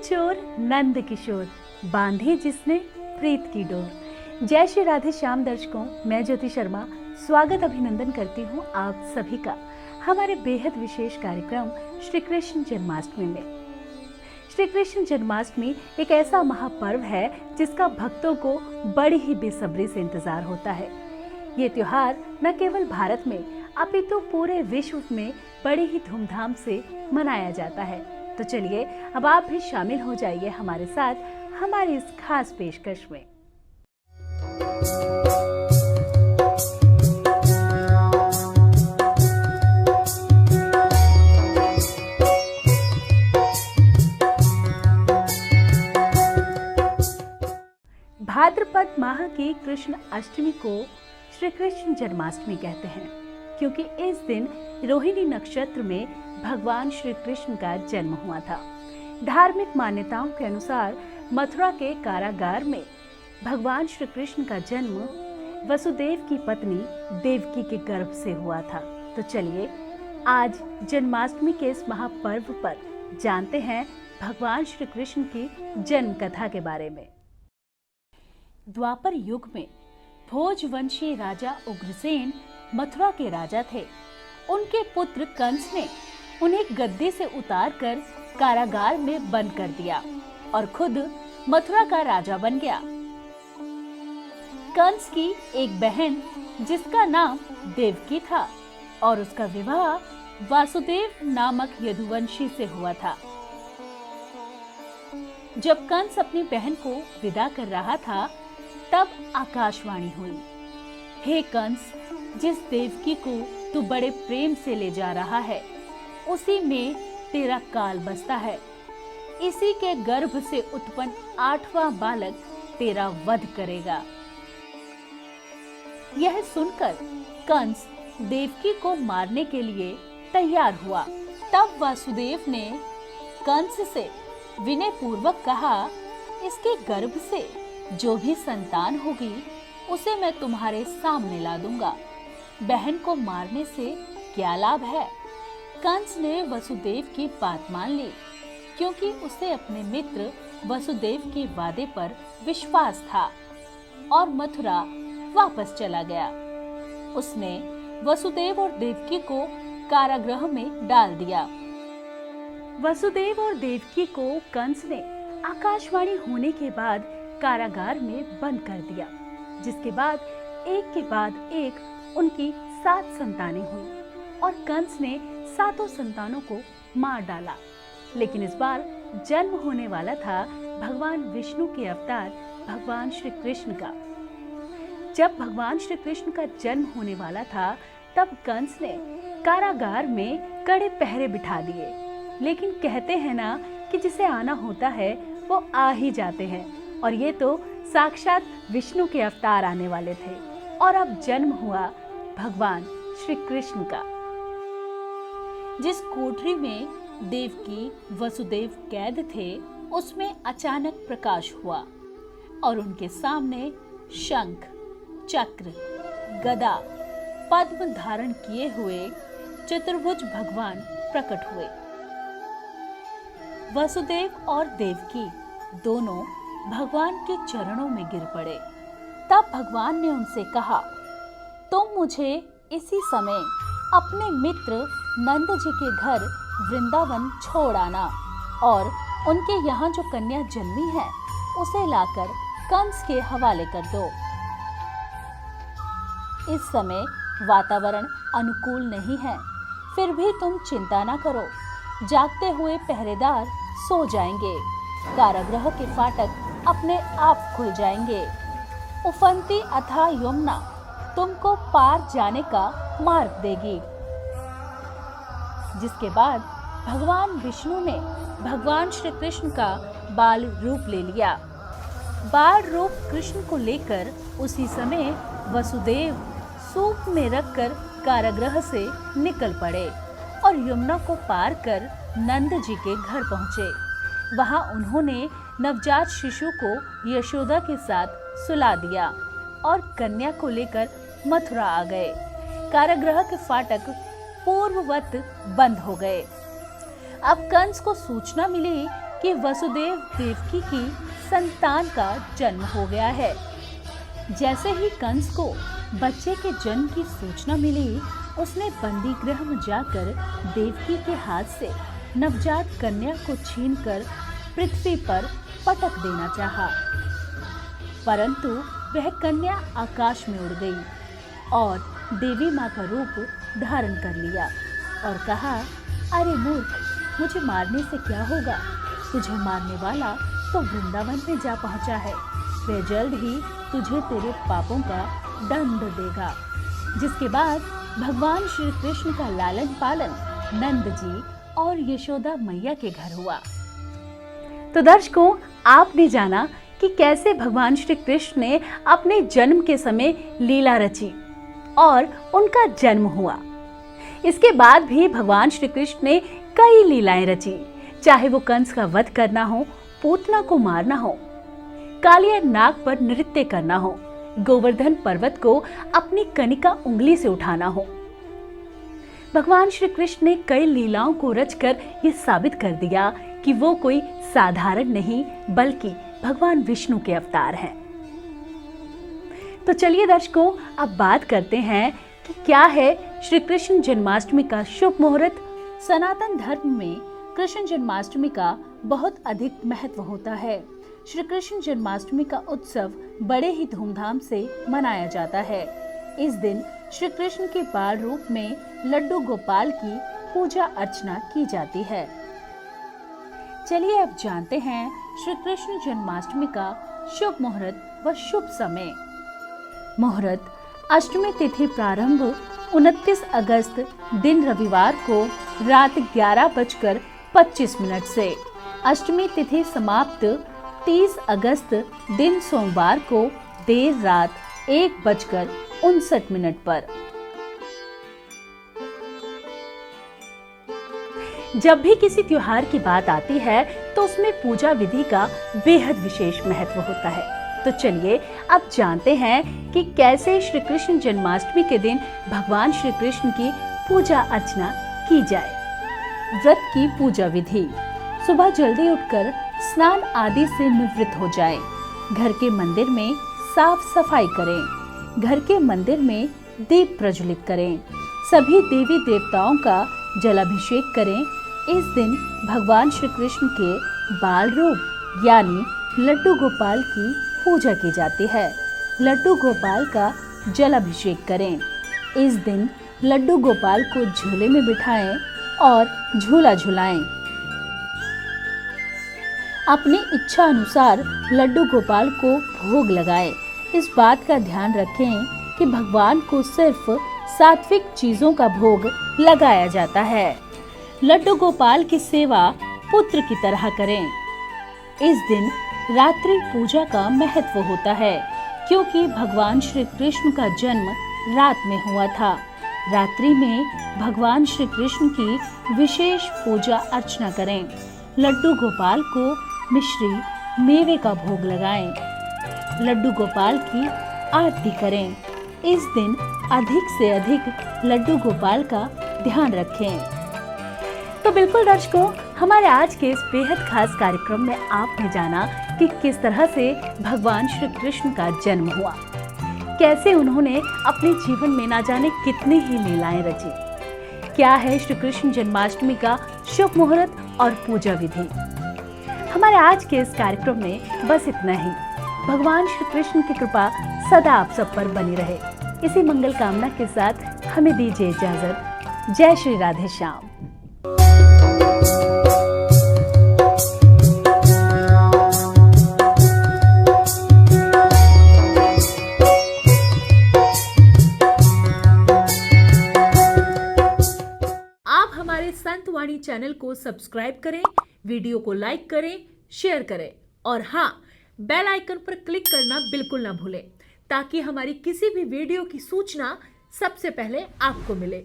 चोर नंद किशोर, बांधी जिसने प्रीत की डोर। जय श्री राधे श्याम दर्शकों, मैं ज्योति शर्मा स्वागत अभिनंदन करती हूँ आप सभी का हमारे बेहद विशेष कार्यक्रम श्री कृष्ण जन्माष्टमी में। श्री कृष्ण जन्माष्टमी एक ऐसा महापर्व है जिसका भक्तों को बड़ी ही बेसब्री से इंतजार होता है। ये त्योहार न केवल भारत में अपितु पूरे विश्व में बड़े ही धूमधाम से मनाया जाता है। तो चलिए अब आप भी शामिल हो जाइए हमारे साथ हमारी इस खास पेशकश में। भाद्रपद माह की कृष्ण अष्टमी को श्री कृष्ण जन्माष्टमी कहते हैं, क्योंकि इस दिन रोहिणी नक्षत्र में भगवान श्री कृष्ण का जन्म हुआ था। धार्मिक मान्यताओं के अनुसार मथुरा के कारागार में भगवान श्री कृष्ण का जन्म वसुदेव की पत्नी देवकी के गर्भ से हुआ था। तो चलिए आज जन्माष्टमी के इस महापर्व पर जानते हैं भगवान श्री कृष्ण की जन्म कथा के बारे में। द्वापर युग में भोजवंशी राजा उग्रसेन मथुरा के राजा थे। उनके पुत्र कंस ने उन्हें गद्दी से उतारकर कारागार में बंद कर दिया और खुद मथुरा का राजा बन गया। कंस की एक बहन जिसका नाम देवकी था और उसका विवाह वासुदेव नामक यदुवंशी से हुआ था। जब कंस अपनी बहन को विदा कर रहा था तब आकाशवाणी हुई, हे कंस, जिस देवकी को तू बड़े प्रेम से ले जा रहा है उसी में तेरा काल बसता है। इसी के गर्भ से उत्पन्न 8वां बालक तेरा वध करेगा। यह सुनकर कंस देवकी को मारने के लिए तैयार हुआ। तब वासुदेव ने कंस से विनय पूर्वक कहा, इसके गर्भ से जो भी संतान होगी उसे मैं तुम्हारे सामने ला दूंगा। बहन को मारने से क्या लाभ है? कंस ने वसुदेव की बात मान ली, क्योंकि उसे अपने मित्र वसुदेव के वादे पर विश्वास था और मथुरा वापस चला गया। उसने वसुदेव और देवकी को कारागृह में डाल दिया। वसुदेव और देवकी को कंस ने आकाशवाणी होने के बाद कारागार में बंद कर दिया, जिसके बाद एक के बाद एक उनकी 7 संतानें हुई और कंस ने 7 संतानों को मार डाला। लेकिन इस बार जन्म होने वाला था भगवान विष्णु के अवतार भगवान श्री कृष्ण का। जब भगवान श्री कृष्ण का जन्म होने वाला था तब कंस ने कारागार में कड़े पहरे बिठा दिए। लेकिन कहते हैं ना कि जिसे आना होता है वो आ ही जाते हैं, और ये तो साक्षात विष्णु के अवतार आने वाले थे। और अब जन्म हुआ भगवान श्री कृष्ण का। जिस कोठरी में देवकी वसुदेव कैद थे उसमें अचानक प्रकाश हुआ और उनके सामने शंख, चक्र, गदा, पद्म धारण किए हुए चतुर्भुज भगवान प्रकट हुए। वसुदेव और देवकी दोनों भगवान के चरणों में गिर पड़े। तब भगवान ने उनसे कहा, तुम मुझे इसी समय अपने मित्र नंद जी के घर वृंदावन छोड़ आना और उनके यहाँ जो कन्या जन्मी है उसे लाकर कंस के हवाले कर दो। इस समय वातावरण अनुकूल नहीं है, फिर भी तुम चिंता ना करो। जागते हुए पहरेदार सो जाएंगे, कारागृह के फाटक अपने आप खुल जाएंगे। उफनती अथाह यमुना तुमको पार जाने का मार्ग देगी। जिसके बाद भगवान विष्णु ने भगवान श्री कृष्ण का बाल रूप ले लिया। बाल रूप कृष्ण को लेकर उसी समय वसुदेव सूप में रखकर कारागृह से निकल पड़े और यमुना को पार कर नंद जी के घर पहुँचे। वहाँ उन्होंने नवजात शिशु को यशोदा के साथ सुला दिया और कन्या को लेकर मथुरा आ गए। कारागृह के फाटक पूर्ववत बंद हो गए। अब कंस को सूचना मिली कि वसुदेव देवकी की संतान का जन्म हो गया है। जैसे ही कंस को बच्चे के जन्म की सूचना मिली, उसने बंदी गृह में जाकर देवकी के हाथ से नवजात कन्या को छीनकर पृथ्वी पर पटक देना चाहा, परंतु वह कन्या आकाश में उड़ गई और देवी माँ का रूप धारण कर लिया और कहा, अरे मूर्ख, मुझे मारने से क्या होगा? तुझे मारने वाला तो वृंदावन में जा पहुंचा है। वह जल्द ही तुझे तेरे पापों का दंड देगा। जिसके बाद भगवान श्री कृष्ण का लालन पालन नंद जी और यशोदा मैया के घर हुआ। तो दर्शकों, आपने जाना कि कैसे भगवान श्री कृष्ण ने अपने जन्म के समय लीला रची और उनका जन्म हुआ। इसके बाद भी भगवान श्री कृष्ण ने कई लीलाएं रची, चाहे वो कंस का वध करना हो, पूतना को मारना हो, कालिया नाग पर नृत्य करना हो, गोवर्धन पर्वत को अपनी कनिका उंगली से उठाना हो। भगवान श्री कृष्ण ने कई लीलाओं को रचकर ये साबित कर दिया कि वो कोई साधारण नहीं बल्कि भगवान विष्णु के अवतार हैं। तो चलिए दर्शकों, अब बात करते हैं कि क्या है श्री कृष्ण जन्माष्टमी का शुभ मुहूर्त। सनातन धर्म में कृष्ण जन्माष्टमी का बहुत अधिक महत्व होता है। श्री कृष्ण जन्माष्टमी का उत्सव बड़े ही धूमधाम से मनाया जाता है। इस दिन श्री कृष्ण के बाल रूप में लड्डू गोपाल की पूजा अर्चना की जाती है। चलिए अब जानते हैं श्री कृष्ण जन्माष्टमी का शुभ मुहूर्त व शुभ समय। मुहूर्त: अष्टमी तिथि प्रारंभ 29 अगस्त दिन रविवार को रात 11:25 से। अष्टमी तिथि समाप्त 30 अगस्त दिन सोमवार को देर रात 1:59 पर। जब भी किसी त्योहार की बात आती है तो उसमें पूजा विधि का बेहद विशेष महत्व होता है। तो चलिए अब जानते हैं कि कैसे श्री कृष्ण जन्माष्टमी के दिन भगवान श्री कृष्ण की पूजा अर्चना की जाए। व्रत की पूजा विधि: सुबह जल्दी उठकर स्नान आदि से निवृत्त हो जाएं। घर के मंदिर में साफ सफाई करें। घर के मंदिर में दीप प्रज्वलित करें। सभी देवी देवताओं का जलाभिषेक करें। इस दिन भगवान श्री कृष्ण के बाल रूप यानी लड्डू गोपाल की पूजा की जाती है। लड्डू गोपाल का जलाभिषेक करें। इस दिन लड्डू गोपाल को झूले में बिठाएं और झूला झुलाएं। अपनी इच्छा अनुसार लड्डू गोपाल को भोग लगाएं। इस बात का ध्यान रखें कि भगवान को सिर्फ सात्विक चीजों का भोग लगाया जाता है। लड्डू गोपाल की सेवा पुत्र की तरह करें। इस दिन रात्रि पूजा का महत्व होता है क्योंकि भगवान श्री कृष्ण का जन्म रात में हुआ था। रात्रि में भगवान श्री कृष्ण की विशेष पूजा अर्चना करें। लड्डू गोपाल को मिश्री मेवे का भोग लगाएं। लड्डू गोपाल की आरती करें। इस दिन अधिक से अधिक लड्डू गोपाल का ध्यान रखें। तो बिल्कुल दर्शकों, हमारे आज के इस बेहद खास कार्यक्रम में आपने जाना कि किस तरह से भगवान श्री कृष्ण का जन्म हुआ, कैसे उन्होंने अपने जीवन में ना जाने कितनी ही लीलाएं रची, क्या है श्री कृष्ण जन्माष्टमी का शुभ मुहूर्त और पूजा विधि। हमारे आज के इस कार्यक्रम में बस इतना ही। भगवान श्री कृष्ण की कृपा सदा आप सब पर बनी रहे। इसी मंगल कामना के साथ हमें दीजिए इजाजत। जय श्री राधे श्याम। आप हमारे संत वाणी चैनल को सब्सक्राइब करें, वीडियो को लाइक करें, शेयर करें और हाँ, बेल आइकन पर क्लिक करना बिल्कुल ना भूलें ताकि हमारी किसी भी वीडियो की सूचना सबसे पहले आपको मिले।